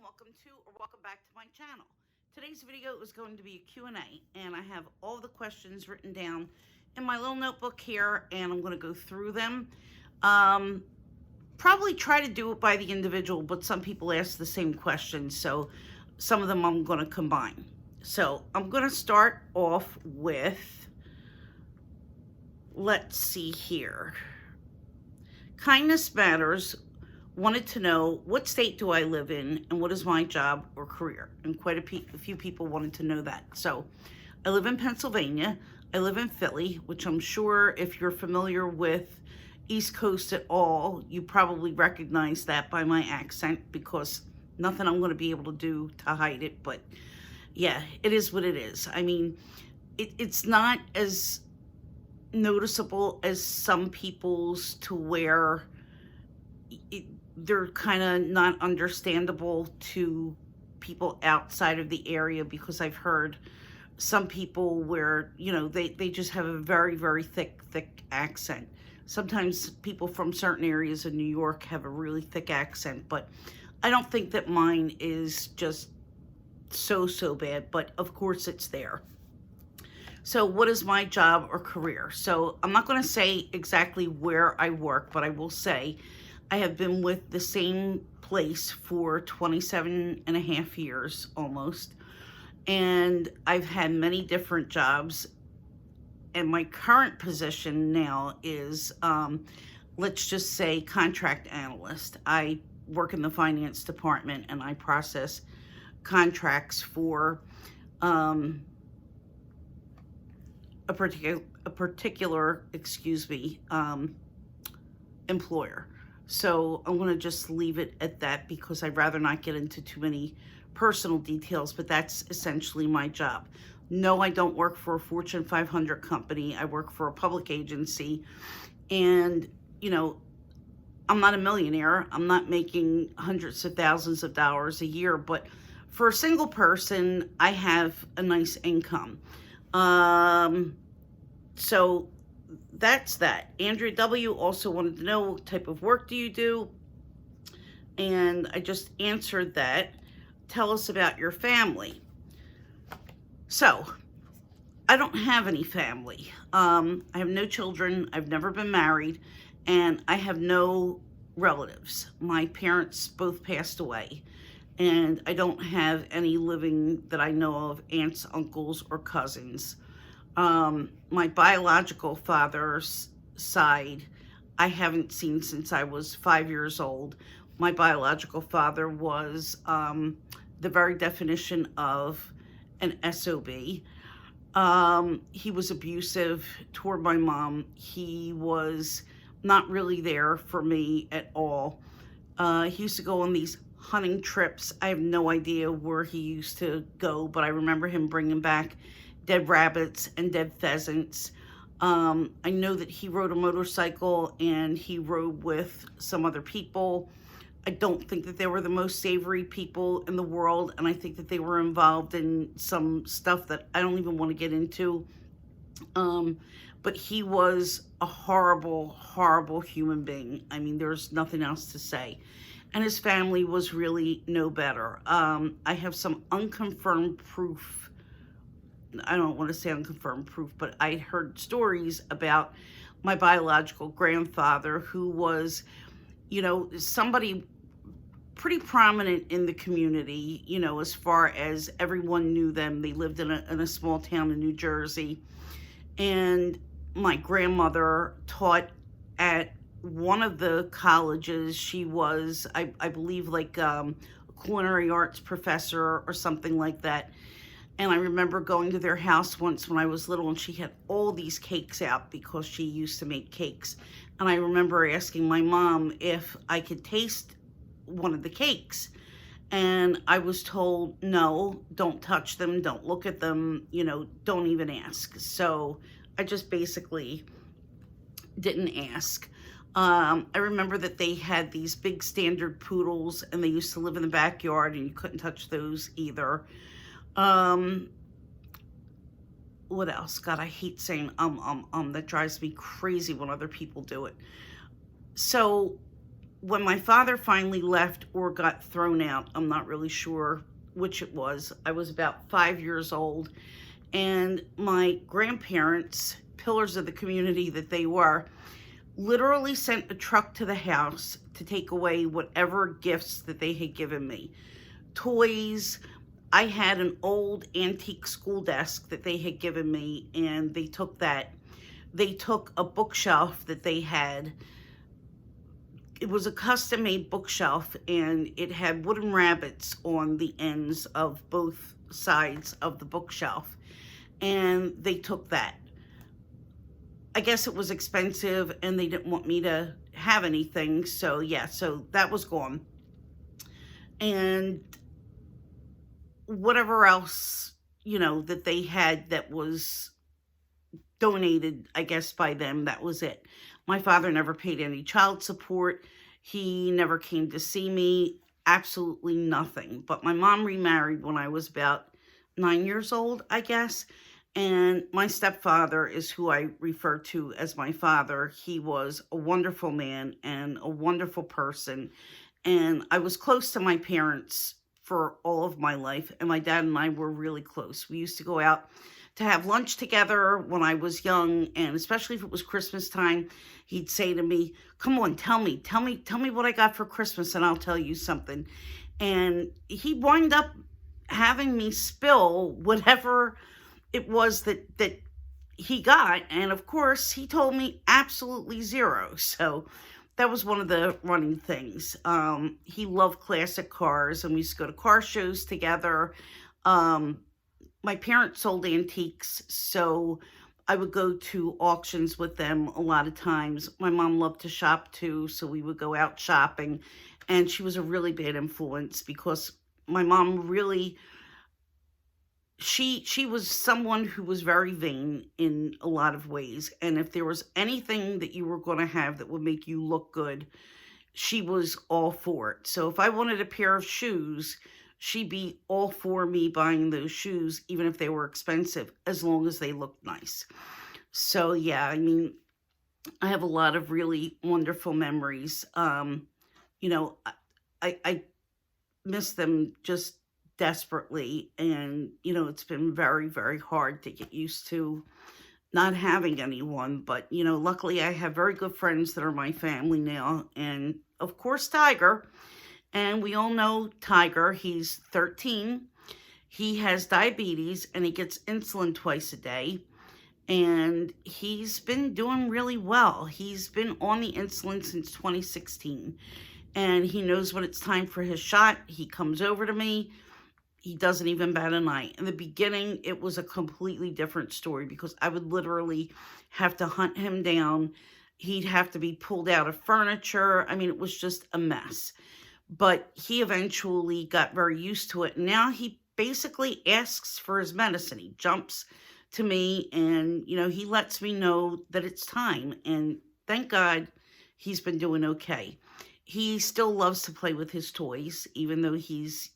welcome back to my channel. Today's video is going to be a Q&A, and I have all the questions written down in my little notebook here, and I'm going to go through them. Probably try to do it by the individual, but some people ask the same questions, so some of them I'm going to combine. So I'm going to start off with, let's see here. Kindness Matters wanted to know, what state do I live in and what is my job or career? And quite a few people wanted to know that. So I live in Pennsylvania. I live in Philly, which I'm sure if you're familiar with East Coast at all, you probably recognize that by my accent, because nothing I'm going to be able to do to hide it. But yeah, it is what it is. I mean, it's not as noticeable as some people's, to where they're kind of not understandable to people outside of the area, because I've heard some people where, you know, they just have a very, very thick accent. Sometimes people from certain areas of New York have a really thick accent, but I don't think that mine is just so bad, but of course it's there. So what is my job or career? So I'm not going to say exactly where I work, but I will say I have been with the same place for 27 and a half years almost. And I've had many different jobs. And my current position now is, let's just say, contract analyst. I work in the finance department and I process contracts for a particular employer. So I'm going to just leave it at that, because I'd rather not get into too many personal details, but that's essentially my job. No, I don't work for a Fortune 500 company. I work for a public agency, and, you know, I'm not a millionaire. I'm not making hundreds of thousands of dollars a year, but for a single person, I have a nice income. So that's that. Andrea W. also wanted to know, what type of work do you do? And I just answered that. Tell us about your family. So, I don't have any family. I have no children. I've never been married. And I have no relatives. My parents both passed away. And I don't have any living that I know of, aunts, uncles, or cousins. My biological father's side, I haven't seen since I was 5 years old. My biological father was the very definition of an SOB. He was abusive toward my mom. He was not really there for me at all. He used to go on these hunting trips. I have no idea where he used to go, but I remember him bringing back dead rabbits and dead pheasants. I know that he rode a motorcycle and he rode with some other people. I don't think that they were the most savory people in the world, and I think that they were involved in some stuff that I don't even want to get into. But he was a horrible human being. I mean, there's nothing else to say. And his family was really no better. I have some unconfirmed proof. I don't want to say unconfirmed proof, but I heard stories about my biological grandfather, who was, you know, somebody pretty prominent in the community, you know, as far as everyone knew them. They lived in a small town in New Jersey. And my grandmother taught at one of the colleges. She was, I believe, like a culinary arts professor or something like that. And I remember going to their house once when I was little, and she had all these cakes out because she used to make cakes. And I remember asking my mom if I could taste one of the cakes. And I was told, no, don't touch them, don't look at them, you know, don't even ask. So I just basically didn't ask. I remember that they had these big standard poodles, and they used to live in the backyard, and you couldn't touch those either. What else? God, I hate saying that drives me crazy when other people do it. So when my father finally left or got thrown out, I'm not really sure which it was. I was about 5 years old, and my grandparents, pillars of the community that they were, literally sent a truck to the house to take away whatever gifts that they had given me. Toys. I had an old antique school desk that they had given me, and they took that. They took a bookshelf that they had. It was a custom-made bookshelf, and it had wooden rabbits on the ends of both sides of the bookshelf, and they took that. I guess it was expensive, and they didn't want me to have anything, so yeah, so that was gone. And whatever else, that they had that was donated, I guess, by them, that was it. My father never paid any child support. He never came to see me. Absolutely nothing. But my mom remarried when I was about 9 years old, I guess. And my stepfather is who I refer to as my father. He was a wonderful man and a wonderful person. And I was close to my parents for all of my life. And my dad and I were really close. We used to go out to have lunch together when I was young. And especially if it was Christmas time, he'd say to me, come on, tell me what I got for Christmas, and I'll tell you something. And he wound up having me spill whatever it was that he got. And of course, he told me absolutely zero. So that was one of the running things. He loved classic cars, and we used to go to car shows together. My parents sold antiques, so I would go to auctions with them a lot of times. My mom loved to shop too, so we would go out shopping. And she was a really bad influence because my mom really, she was someone who was very vain in a lot of ways. And if there was anything that you were going to have that would make you look good, she was all for it. So if I wanted a pair of shoes, she'd be all for me buying those shoes, even if they were expensive, as long as they looked nice. So yeah, I mean, I have a lot of really wonderful memories. I miss them just desperately. And, it's been very, very hard to get used to not having anyone. But, luckily I have very good friends that are my family now. And of course, Tiger. And we all know Tiger. He's 13. He has diabetes, and he gets insulin twice a day. And he's been doing really well. He's been on the insulin since 2016. And he knows when it's time for his shot. He comes over to me. He doesn't even bat an eye. In the beginning, it was a completely different story because I would literally have to hunt him down. He'd have to be pulled out of furniture. I mean, it was just a mess. But he eventually got very used to it. Now he basically asks for his medicine. He jumps to me and, he lets me know that it's time. And thank God he's been doing okay. He still loves to play with his toys, even though he's,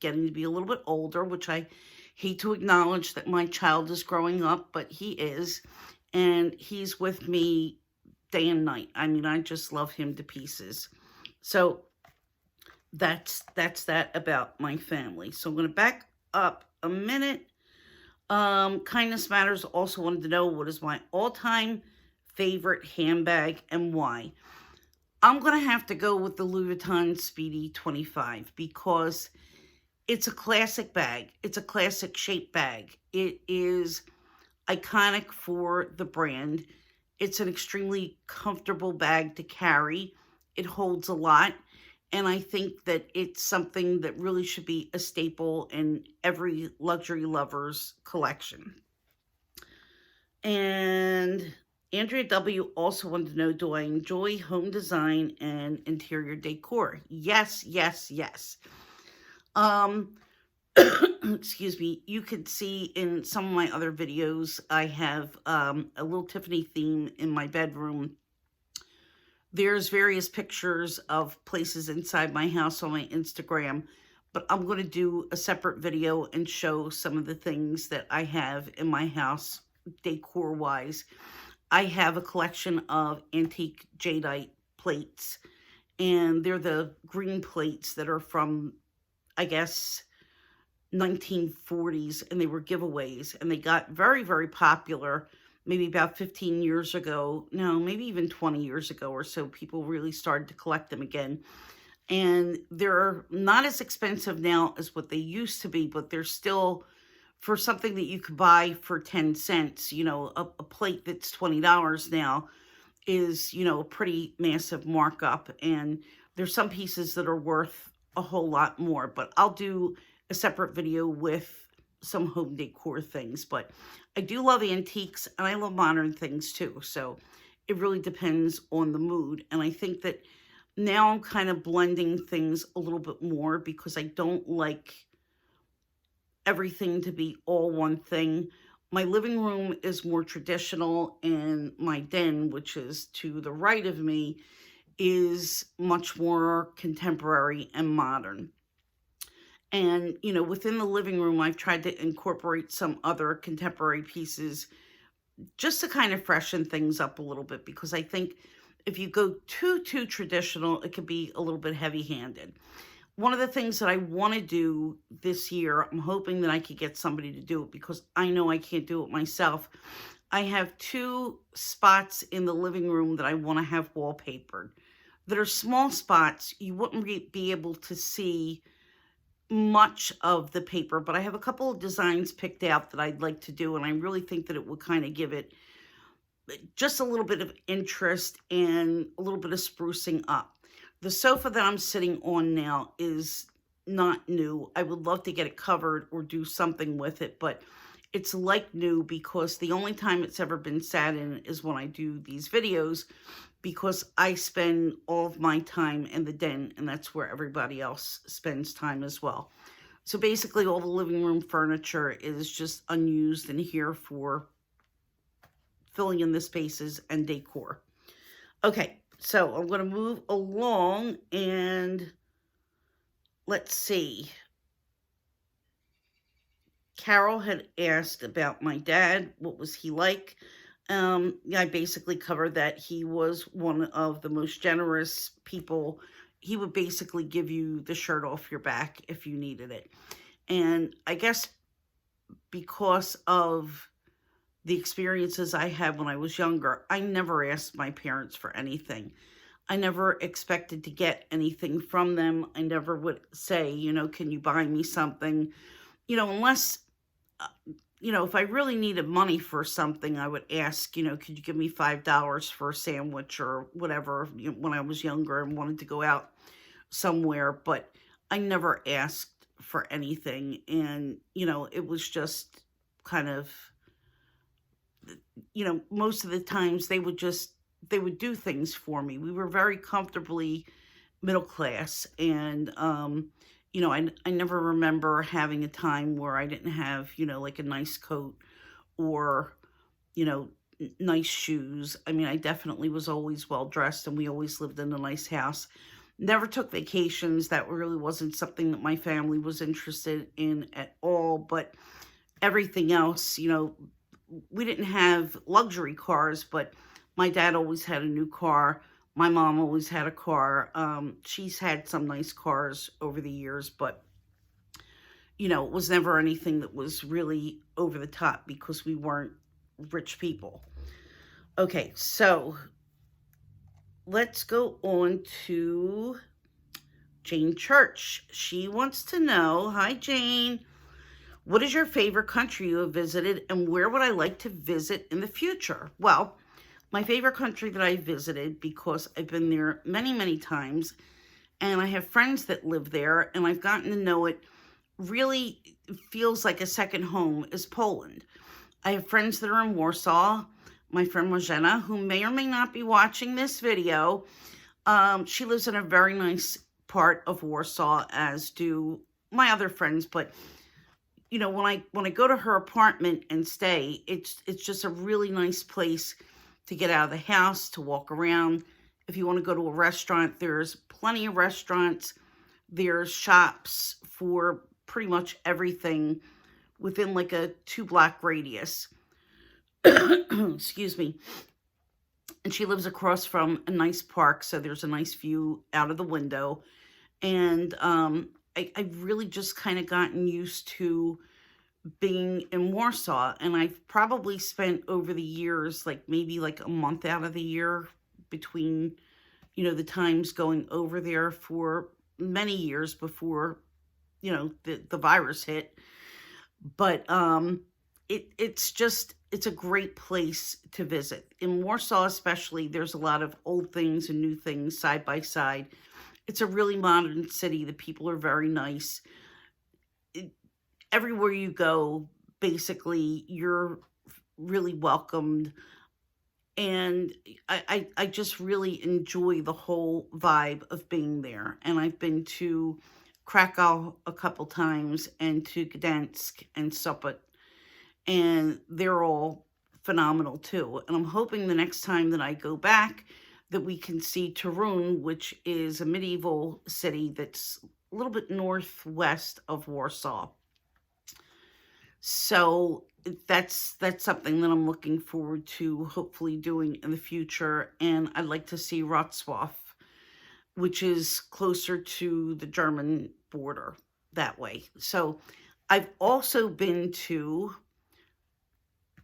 getting to be a little bit older, which I hate to acknowledge that my child is growing up, but he is. And he's with me day and night. I mean, I just love him to pieces. So that's that about my family. So I'm going to back up a minute. Kindness Matters also wanted to know what is my all-time favorite handbag and why. I'm going to have to go with the Louis Vuitton Speedy 25 because it's a classic bag. It's a classic shape bag. It is iconic for the brand. It's an extremely comfortable bag to carry. It holds a lot. And I think that it's something that really should be a staple in every luxury lover's collection. And Andrea W. also wanted to know, do I enjoy home design and interior decor? Yes, yes, yes. Excuse me. You can see in some of my other videos, I have a little Tiffany theme in my bedroom. There's various pictures of places inside my house on my Instagram, but I'm going to do a separate video and show some of the things that I have in my house decor-wise. I have a collection of antique jadeite plates, and they're the green plates that are from, I guess, 1940s, and they were giveaways, and they got very, very popular maybe about 15 years ago. No, maybe even 20 years ago or so. People really started to collect them again, and they're not as expensive now as what they used to be, but they're still, for something that you could buy for 10 cents, a plate that's $20 now is, a pretty massive markup. And there's some pieces that are worth a whole lot more, but I'll do a separate video with some home decor things. But I do love antiques, and I love modern things too. So it really depends on the mood. And I think that now I'm kind of blending things a little bit more, because I don't like everything to be all one thing. My living room is more traditional, and my den, which is to the right of me, is much more contemporary and modern. And, within the living room, I've tried to incorporate some other contemporary pieces just to kind of freshen things up a little bit, because I think if you go too traditional, it can be a little bit heavy-handed. One of the things that I want to do this year, I'm hoping that I could get somebody to do it, because I know I can't do it myself. I have 2 spots in the living room that I want to have wallpapered, that are small spots. You wouldn't be able to see much of the paper, but I have a couple of designs picked out that I'd like to do, and I really think that it would kind of give it just a little bit of interest and a little bit of sprucing up. The sofa that I'm sitting on now is not new. I would love to get it covered or do something with it, but it's like new, because the only time it's ever been sat in is when I do these videos, because I spend all of my time in the den, and that's where everybody else spends time as well. So basically all the living room furniture is just unused and here for filling in the spaces and decor. Okay, so I'm going to move along, and let's see. Carol had asked about my dad. What was he like? I basically covered that he was one of the most generous people. He would basically give you the shirt off your back if you needed it. And I guess because of the experiences I had when I was younger, I never asked my parents for anything. I never expected to get anything from them. I never would say, can you buy me something? Unless, if I really needed money for something, I would ask, could you give me $5 for a sandwich or whatever, when I was younger and wanted to go out somewhere. But I never asked for anything. And, it was just kind of, most of the times they would do things for me. We were very comfortably middle class, and I never remember having a time where I didn't have, like a nice coat or, nice shoes. I mean, I definitely was always well dressed, and we always lived in a nice house. Never took vacations. That really wasn't something that my family was interested in at all. But everything else, we didn't have luxury cars, but my dad always had a new car. My mom always had a car. She's had some nice cars over the years, but, it was never anything that was really over the top, because we weren't rich people. Okay, so let's go on to Jane Church. She wants to know, hi, Jane. What is your favorite country you have visited, and where would I like to visit in the future? Well, my favorite country that I visited, because I've been there many, many times, and I have friends that live there, and I've gotten to know it, really feels like a second home, is Poland. I have friends that are in Warsaw. My friend Marzena, who may or may not be watching this video, she lives in a very nice part of Warsaw, as do my other friends, but when I go to her apartment and stay, it's just a really nice place to get out of the house, to walk around. If you want to go to a restaurant, there's plenty of restaurants. There's shops for pretty much everything within like a 2-block radius. Excuse me. And she lives across from a nice park, so there's a nice view out of the window. And I've really just kind of gotten used to being in Warsaw, and I've probably spent over the years, like maybe like a month out of the year between, the times going over there for many years before, the virus hit. But it's a great place to visit. In Warsaw especially, there's a lot of old things and new things side by side. It's a really modern city. The people are very nice. Everywhere you go, basically, you're really welcomed. And I just really enjoy the whole vibe of being there. And I've been to Krakow a couple times and to Gdansk and Sopot, and they're all phenomenal too. And I'm hoping the next time that I go back that we can see Torun, which is a medieval city that's a little bit northwest of Warsaw. So that's something that I'm looking forward to hopefully doing in the future. And I'd like to see Wrocław, which is closer to the German border that way. So I've also been to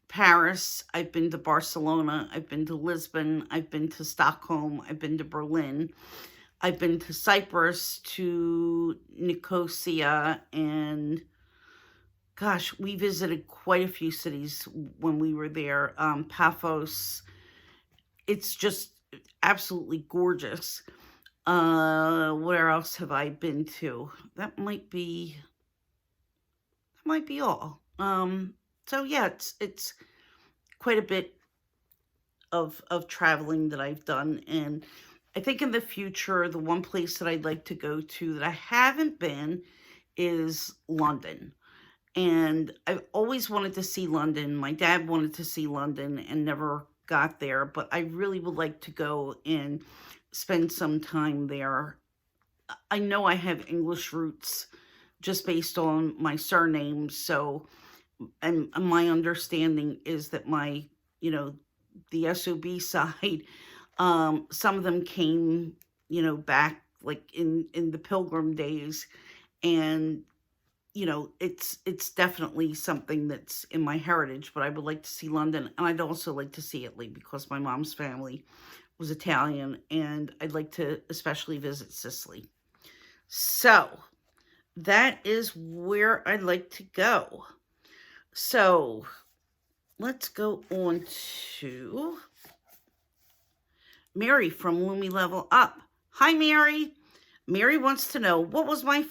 Paris, I've been to Barcelona, I've been to Lisbon, I've been to Stockholm, I've been to Berlin, I've been to Cyprus, to Nicosia, and gosh, we visited quite a few cities when we were there. Paphos, it's just absolutely gorgeous. Where else have I been to? That might be all. So yeah, it's quite a bit of traveling that I've done, and I think in the future, the one place that I'd like to go to that I haven't been is London. And I've always wanted to see London. My dad wanted to see London and never got there, but I really would like to go and spend some time there. I know I have English roots just based on my surname, so, and my understanding is that my, the SOB side, some of them came, back like in the Pilgrim days, and it's definitely something that's in my heritage, but I would like to see London, and I'd also like to see Italy because my mom's family was Italian, and I'd like to especially visit Sicily. So that is where I'd like to go. So let's go on to Mary from Lumi Level Up. Hi, Mary. Mary wants to know, what was my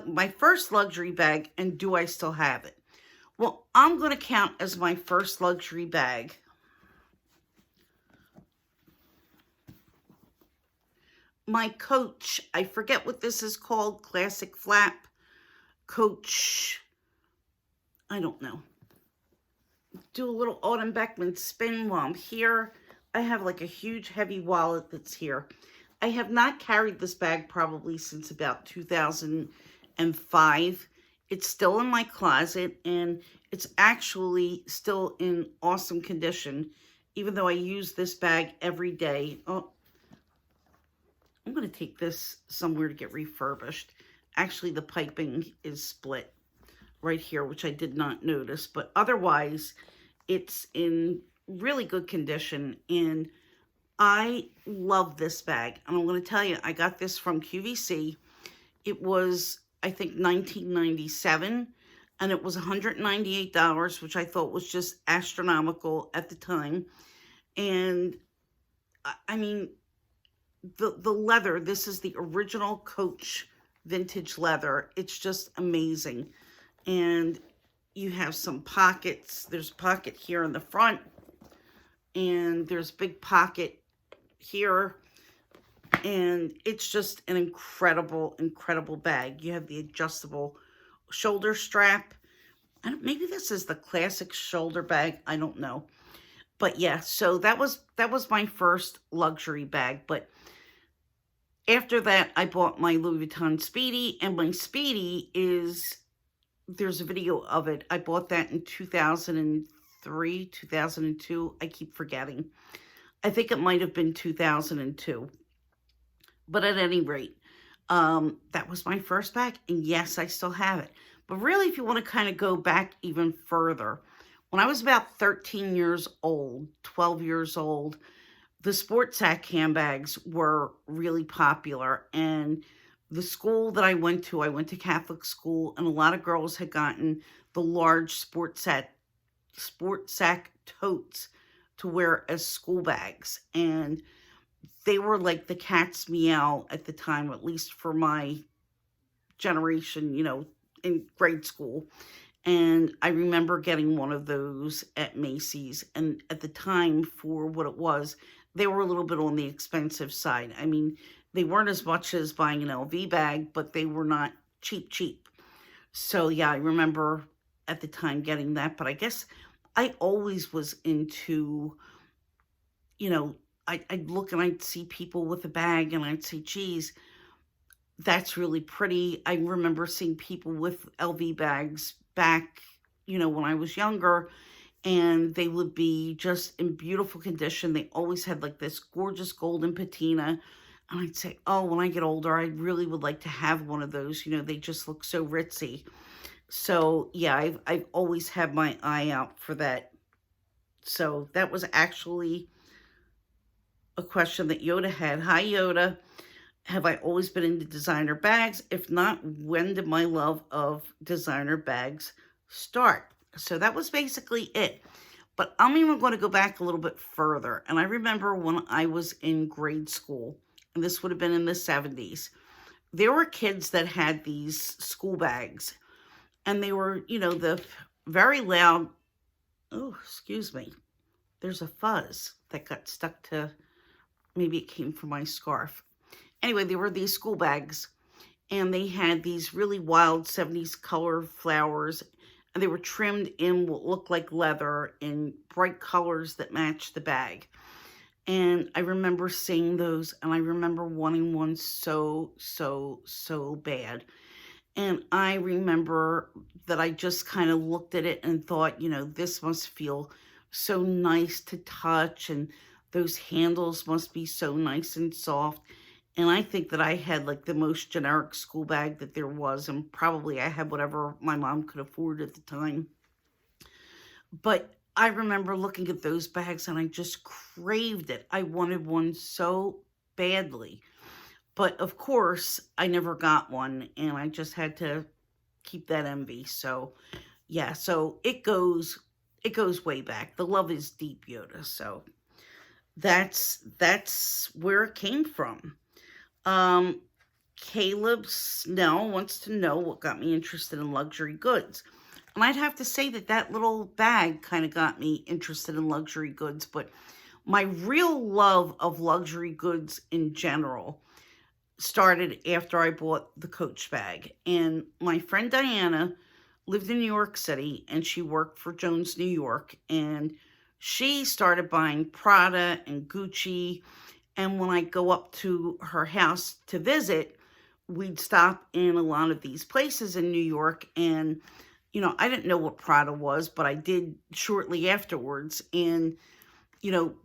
my first luxury bag, and do I still have it? Well, I'm going to count as my first luxury bag my Coach. I forget what this is called. Classic flap Coach. I don't know. Do a little Autumn Beckman spin while I'm here. I have like a huge heavy wallet that's here. I have not carried this bag probably since about 2005. It's still in my closet, and it's actually still in awesome condition, even though I use this bag every day. Oh, I'm going to take this somewhere to get refurbished. Actually, the piping is split right here, which I did not notice, but otherwise, it's in really good condition, and I love this bag. And I'm going to tell you, I got this from QVC. It was, I think, $19.97, and it was $198, which I thought was just astronomical at the time. And I mean, the leather, this is the original Coach vintage leather. It's just amazing. And you have some pockets. There's a pocket here in the front, and there's a big pocket here, and it's just an incredible bag. You have the adjustable shoulder strap. Maybe this is the classic shoulder bag, I don't know, but yeah, so that was my first luxury bag. But after that, I bought my Louis Vuitton Speedy, and my Speedy is, there's a video of it. I bought that in 2003, 2002. I keep forgetting. I think it might have been 2002. But at any rate, that was my first bag. And yes, I still have it. But really, if you want to kind of go back even further, when I was about 13 years old, 12 years old, the sports sack handbags were really popular. And the school that I went to Catholic school, and a lot of girls had gotten the large sport sack totes to wear as school bags. And they were like the cat's meow at the time, at least for my generation, in grade school. And I remember getting one of those at Macy's. And at the time, for what it was, they were a little bit on the expensive side. I mean, they weren't as much as buying an LV bag, but they were not cheap, cheap. So yeah, I remember at the time getting that. But I guess I always was into, you know, I'd look and I'd see people with a bag and I'd say, geez, that's really pretty. I remember seeing people with LV bags back, when I was younger, and they would be just in beautiful condition. They always had like this gorgeous golden patina. And I'd say, oh, when I get older, I really would like to have one of those. They just look so ritzy. So yeah, I've always had my eye out for that. So that was actually a question that Yoda had. Hi, Yoda. Have I always been into designer bags? If not, when did my love of designer bags start? So that was basically it. But I'm even going to go back a little bit further. And I remember when I was in grade school, and this would have been in the 70s, there were kids that had these school bags. And they were, the very loud, oh, excuse me, there's a fuzz that got stuck to, maybe it came from my scarf. Anyway, they were these school bags, and they had these really wild 70s color flowers, and they were trimmed in what looked like leather in bright colors that matched the bag. And I remember seeing those, and I remember wanting one so, so, so bad. And I remember that I just kind of looked at it and thought, this must feel so nice to touch, and those handles must be so nice and soft. And I think that I had like the most generic school bag that there was, and probably I had whatever my mom could afford at the time. But I remember looking at those bags and I just craved it. I wanted one so badly. But of course, I never got one, and I just had to keep that envy. So yeah, so it goes way back. The love is deep, Yoda. So that's where it came from. Caleb Snell wants to know what got me interested in luxury goods. And I'd have to say that little bag kind of got me interested in luxury goods. But my real love of luxury goods in general started after I bought the Coach bag. And my friend Diana lived in New York City, and she worked for Jones, New York. And she started buying Prada and Gucci. And when I go up to her house to visit, we'd stop in a lot of these places in New York. And, I didn't know what Prada was, but I did shortly afterwards. And,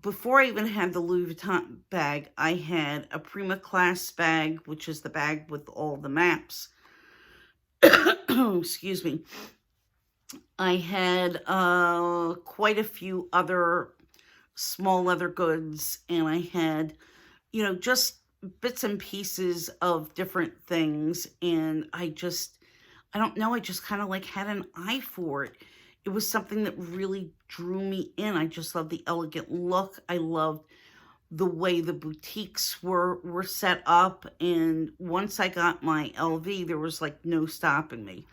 before I even had the Louis Vuitton bag, I had a Prima Class bag, which is the bag with all the maps. Excuse me. I had quite a few other small leather goods, and I had, just bits and pieces of different things. And I don't know, I just kind of like had an eye for it. It was something that really drew me in. I just loved the elegant look. I loved the way the boutiques were set up. And once I got my LV, there was like no stopping me.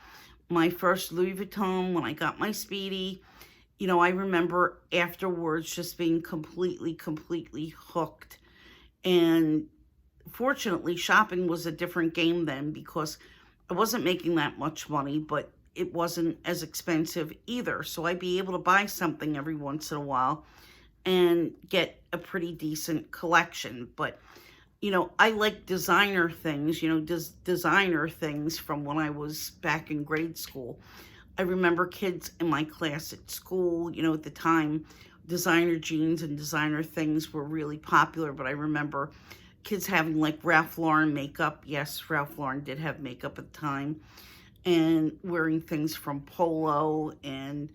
My first Louis Vuitton, when I got my Speedy, I remember afterwards just being completely, completely hooked. And fortunately, shopping was a different game then, because I wasn't making that much money, but it wasn't as expensive either. So I'd be able to buy something every once in a while and get a pretty decent collection. But, I like designer things, designer things from when I was back in grade school. I remember kids in my class at school, at the time, designer jeans and designer things were really popular, but I remember kids having like Ralph Lauren makeup. Yes, Ralph Lauren did have makeup at the time. And wearing things from Polo and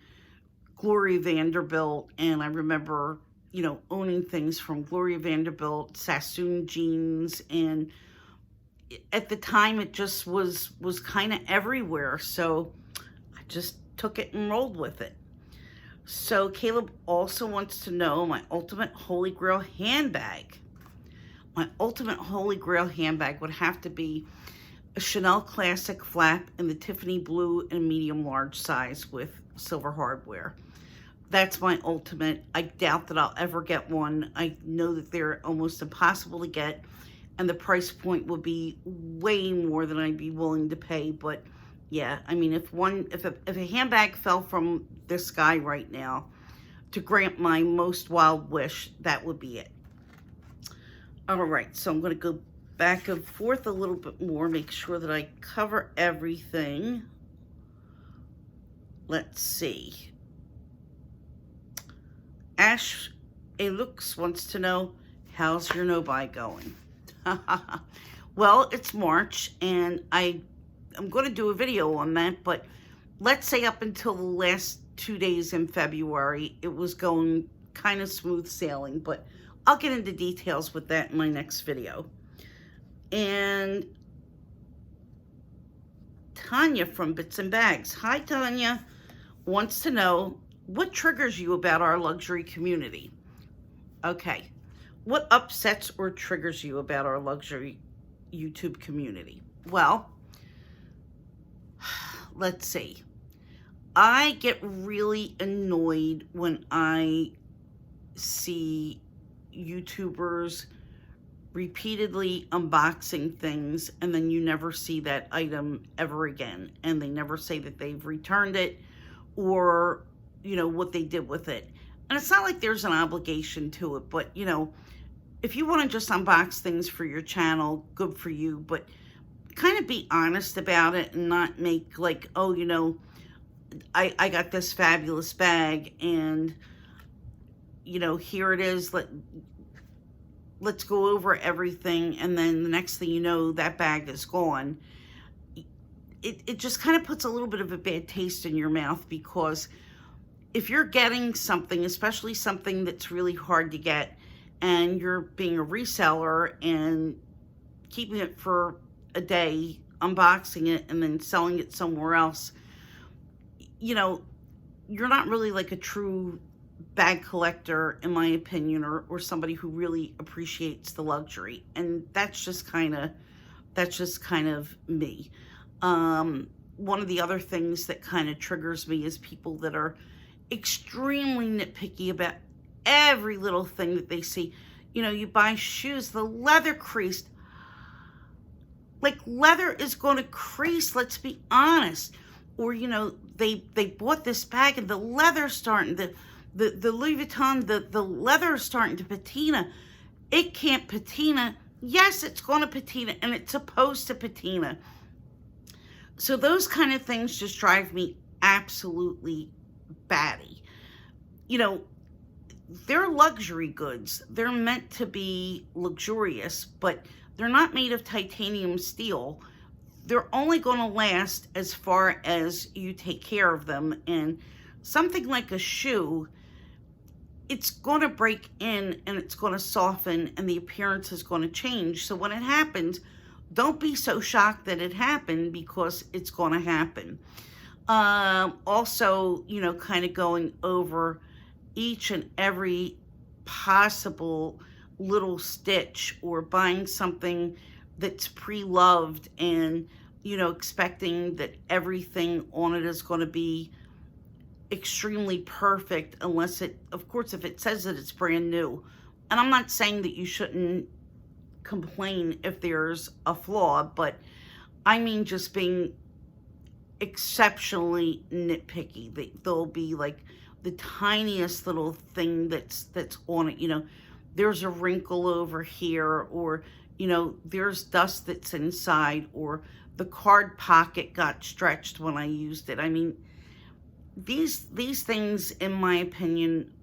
Gloria Vanderbilt. And I remember, owning things from Gloria Vanderbilt, Sassoon jeans. And at the time, it just was kind of everywhere. So I just took it and rolled with it. So Caleb also wants to know my ultimate Holy Grail handbag. My ultimate Holy Grail handbag would have to be a Chanel Classic flap in the Tiffany blue and medium large size with silver hardware. That's my ultimate. I doubt that I'll ever get one. I know that they're almost impossible to get, and the price point would be way more than I'd be willing to pay. But yeah, I mean, if a handbag fell from the sky right now to grant my most wild wish, that would be it. All right, so I'm going to go back and forth a little bit more, make sure that I cover everything. Let's see. Ash Elux wants to know, how's your no-buy going? Well, it's March, and I'm going to do a video on that, but let's say up until the last 2 days in February, it was going kind of smooth sailing, but I'll get into details with that in my next video. And Tanya from Bits and Bags, hi Tanya, wants to know, what triggers you about our luxury community? Okay, what upsets or triggers you about our luxury YouTube community? Well, let's see. I get really annoyed when I see YouTubers repeatedly unboxing things and then you never see that item ever again, and they never say that they've returned it or what they did with it. And it's not like there's an obligation to it, but if you want to just unbox things for your channel, good for you, but kind of be honest about it and not make like, oh, I got this fabulous bag and here it is, let's go over everything, and then the next thing you know, that bag is gone. It just kind of puts a little bit of a bad taste in your mouth, because if you're getting something, especially something that's really hard to get, and you're being a reseller and keeping it for a day, unboxing it, and then selling it somewhere else, you're not really like a true bag collector, in my opinion, or somebody who really appreciates the luxury. And that's just kind of me. One of the other things that kind of triggers me is people that are extremely nitpicky about every little thing that they see. You buy shoes, the leather creased. Like, leather is going to crease, let's be honest. Or, they bought this bag and the leather's starting to, the Louis Vuitton, the leather is starting to patina. It can't patina. Yes, it's going to patina, and it's supposed to patina. So those kind of things just drive me absolutely batty. They're luxury goods. They're meant to be luxurious, but they're not made of titanium steel. They're only going to last as far as you take care of them. And something like a shoe, it's going to break in and it's going to soften and the appearance is going to change. So when it happens, don't be so shocked that it happened, because it's going to happen. Also, kind of going over each and every possible little stitch, or buying something that's pre-loved and, expecting that everything on it is going to be extremely perfect, unless it, of course, if it says that it's brand new. And I'm not saying that you shouldn't complain if there's a flaw, but I mean just being exceptionally nitpicky. There'll be like the tiniest little thing that's on it. There's a wrinkle over here, or there's dust that's inside, or the card pocket got stretched when I used it. I mean, these things, in my opinion,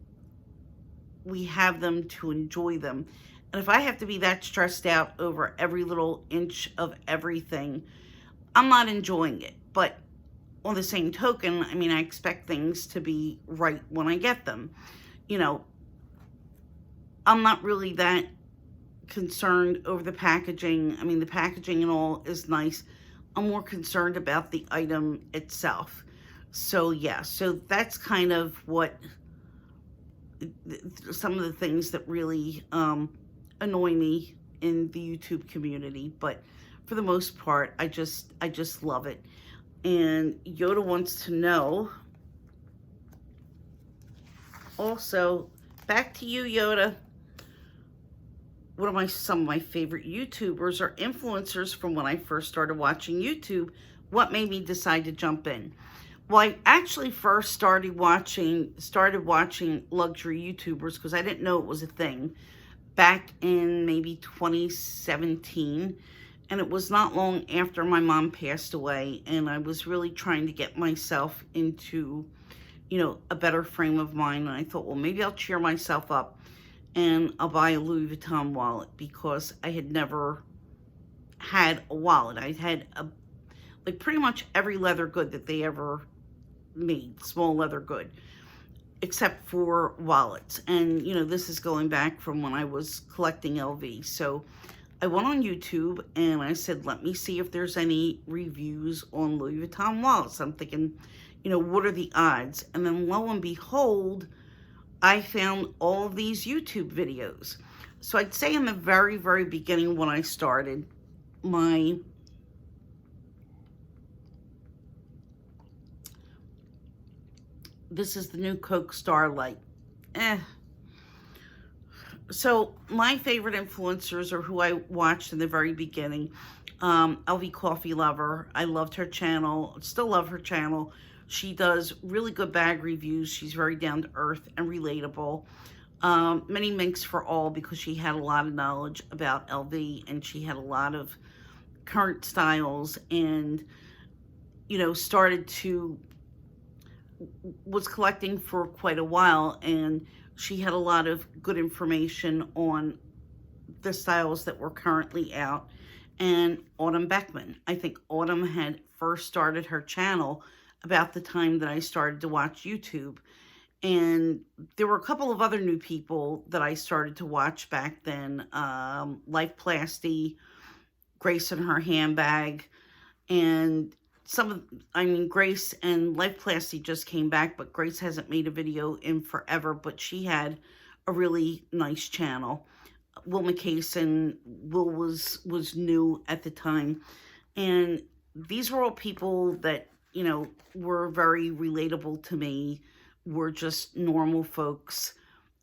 we have them to enjoy them. And if I have to be that stressed out over every little inch of everything, I'm not enjoying it. But on the same token, I mean, I expect things to be right when I get them. You know, I'm not really that concerned over the packaging. I mean, the packaging and all is nice. I'm more concerned about the item itself. So yeah, so that's kind of what some of the things that really annoy me in the YouTube community. But for the most part, I just love it. And Yoda wants to know also, back to you, Yoda. What are some of my favorite YouTubers or influencers from when I first started watching YouTube? What made me decide to jump in? Well, I actually first started watching luxury YouTubers because I didn't know it was a thing back in maybe 2017. And it was not long after my mom passed away, and I was really trying to get myself into, you know, a better frame of mind. And I thought, well, maybe I'll cheer myself up and I'll buy a Louis Vuitton wallet, because I had never had a wallet. I had like pretty much every leather good that they ever made, small leather good, except for wallets. And, you know, this is going back from when I was collecting LV. So I went on YouTube and I said, let me see if there's any reviews on Louis Vuitton wallets. I'm thinking, you know, what are the odds? And then lo and behold, I found all of these YouTube videos. So I'd say in the very, very beginning when I started, this is the new Coke Starlight. So my favorite influencers are who I watched in the very beginning. LV Coffee Lover. I loved her channel. Still love her channel. She does really good bag reviews. She's very down to earth and relatable. Many Minks for All, because she had a lot of knowledge about LV and she had a lot of current styles, and, you know, was collecting for quite a while, and she had a lot of good information on the styles that were currently out. And Autumn Beckman. I think Autumn had first started her channel about the time that I started to watch YouTube. And there were a couple of other new people that I started to watch back then. Life Plasty, Grace and her handbag, and Grace and Life Plasty just came back, but Grace hasn't made a video in forever, but she had a really nice channel. Will McCason, Will was new at the time, and these were all people that, you know, were very relatable to me, were just normal folks,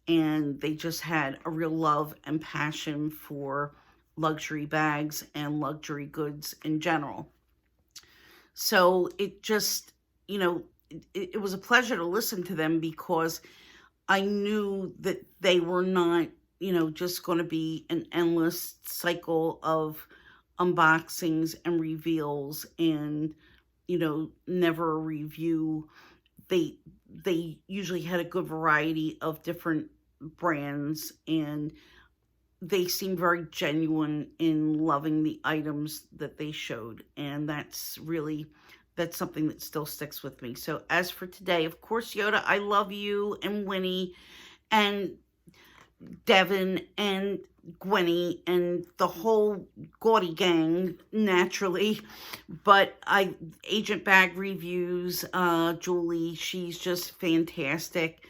and they just had a real love and passion for luxury bags and luxury goods in general. So it just, you know, it was a pleasure to listen to them, because I knew that they were not, you know, just going to be an endless cycle of unboxings and reveals and, you know, never a review. They usually had a good variety of different brands, and they seemed very genuine in loving the items that they showed. And that's something that still sticks with me. So as for today, of course, Yoda, I love you and Winnie and Devin and Gwenny and the whole gaudy gang, naturally. But Agent Bag Reviews, Julie, she's just fantastic.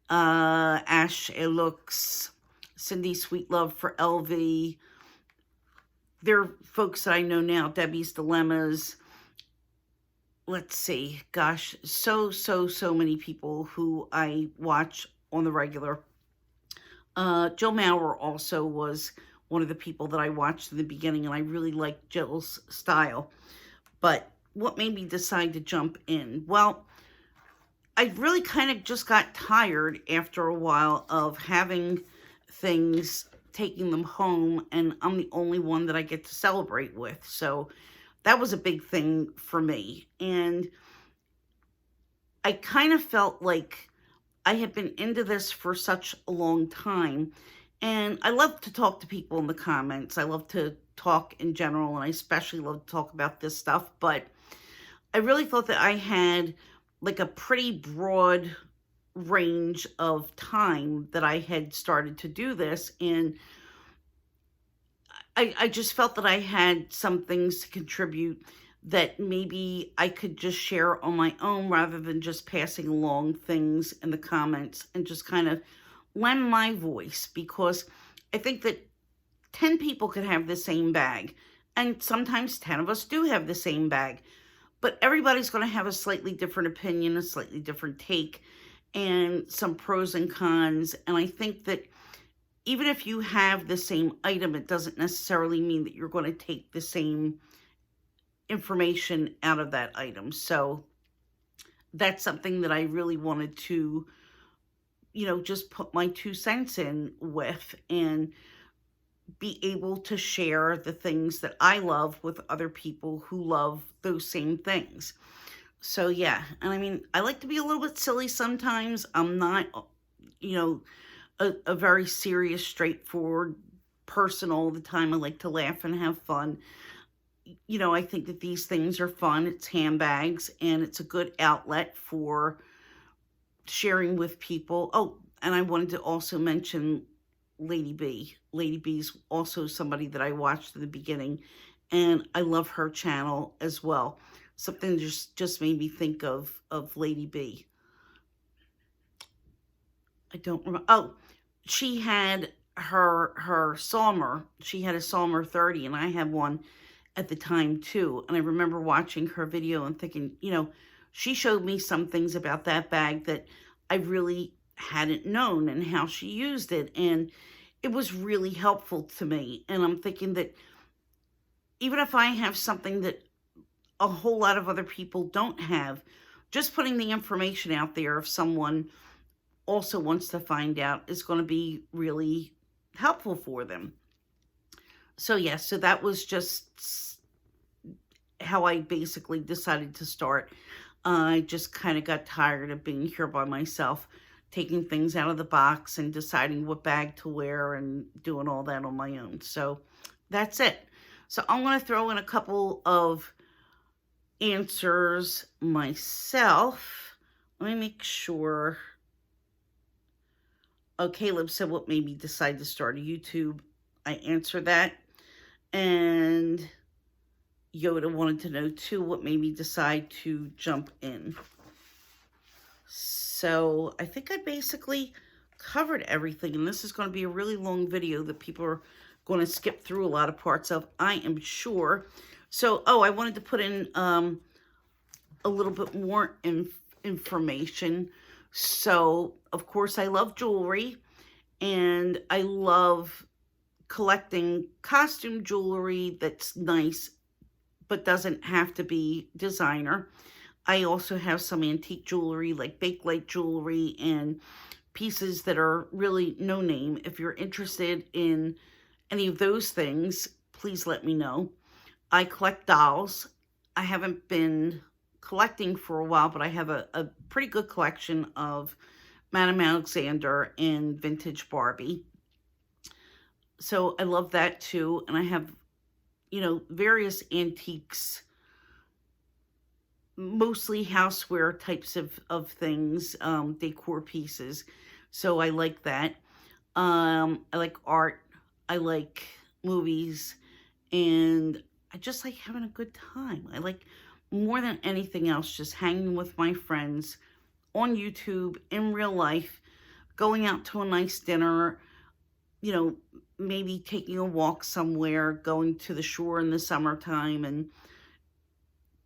Ash, it looks... Cindy Sweetlove for LV. They're folks that I know now. Debbie's Dilemmas. Let's see. Gosh, so many people who I watch on the regular. Jill Maurer also was one of the people that I watched in the beginning, and I really liked Jill's style. But what made me decide to jump in? Well, I really kind of just got tired after a while of having things, taking them home, and I'm the only one that I get to celebrate with. So that was a big thing for me. And I kind of felt like I have been into this for such a long time, and I love to talk to people in the comments. I love to talk in general, and I especially love to talk about this stuff, but I really thought that I had like a pretty broad range of time that I had started to do this, and I just felt that I had some things to contribute that maybe I could just share on my own rather than just passing along things in the comments, and just kind of lend my voice, because I think that 10 people could have the same bag, and sometimes 10 of us do have the same bag, but everybody's going to have a slightly different opinion, a slightly different take, and some pros and cons. And I think that even if you have the same item, it doesn't necessarily mean that you're going to take the same information out of that item. So that's something that I really wanted to, just put my 2 cents in with, and be able to share the things that I love with other people who love those same things. So yeah, and I mean, I like to be a little bit silly sometimes. I'm not, a very serious, straightforward person all the time. I like to laugh and have fun. I think that these things are fun. It's handbags, and it's a good outlet for sharing with people. Oh, and I wanted to also mention Lady B. Lady B's also somebody that I watched at the beginning, and I love her channel as well. Something just made me think of Lady B. I don't remember. Oh, she had her Sommer. She had a Sommer 30, and I had one at the time too. And I remember watching her video and thinking, she showed me some things about that bag that I really hadn't known, and how she used it. And it was really helpful to me. And I'm thinking that even if I have something that a whole lot of other people don't have, just putting the information out there, if someone also wants to find out, is going to be really helpful for them. So yeah, so that was just how I basically decided to start. I just kind of got tired of being here by myself, taking things out of the box and deciding what bag to wear and doing all that on my own. So that's it. So I'm going to throw in a couple of answers myself. Let me make sure. Oh, Caleb said, what made me decide to start a YouTube? I answered that. And Yoda wanted to know too, what made me decide to jump in. So I think I basically covered everything, and this is going to be a really long video that people are going to skip through a lot of parts of, I am sure. So, I wanted to put in a little bit more information. So, of course, I love jewelry, and I love collecting costume jewelry that's nice, but doesn't have to be designer. I also have some antique jewelry, like bakelite jewelry, and pieces that are really no name. If you're interested in any of those things, please let me know. I collect dolls. I haven't been collecting for a while, but I have a pretty good collection of Madame Alexander and vintage Barbie. So I love that too. And I have, various antiques, mostly houseware types of things, decor pieces. So I like that. I like art. I like movies. And I just like having a good time. I like, more than anything else, just hanging with my friends on YouTube, in real life, going out to a nice dinner, maybe taking a walk somewhere, going to the shore in the summertime. And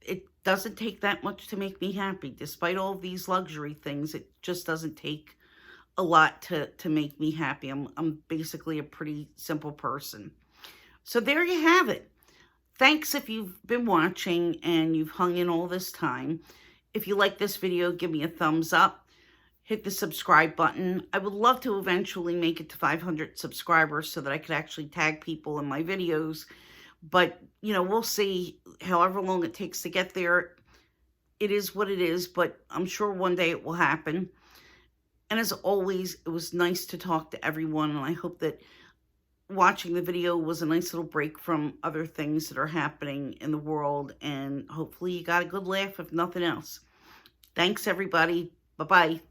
it doesn't take that much to make me happy. Despite all these luxury things, it just doesn't take a lot to make me happy. I'm basically a pretty simple person. So there you have it. Thanks if you've been watching and you've hung in all this time. If you like this video, give me a thumbs up. Hit the subscribe button. I would love to eventually make it to 500 subscribers so that I could actually tag people in my videos. But, we'll see. However long it takes to get there, it is what it is. But I'm sure one day it will happen. And as always, it was nice to talk to everyone, and I hope that watching the video was a nice little break from other things that are happening in the world, and hopefully you got a good laugh if nothing else. Thanks, everybody. Bye-bye.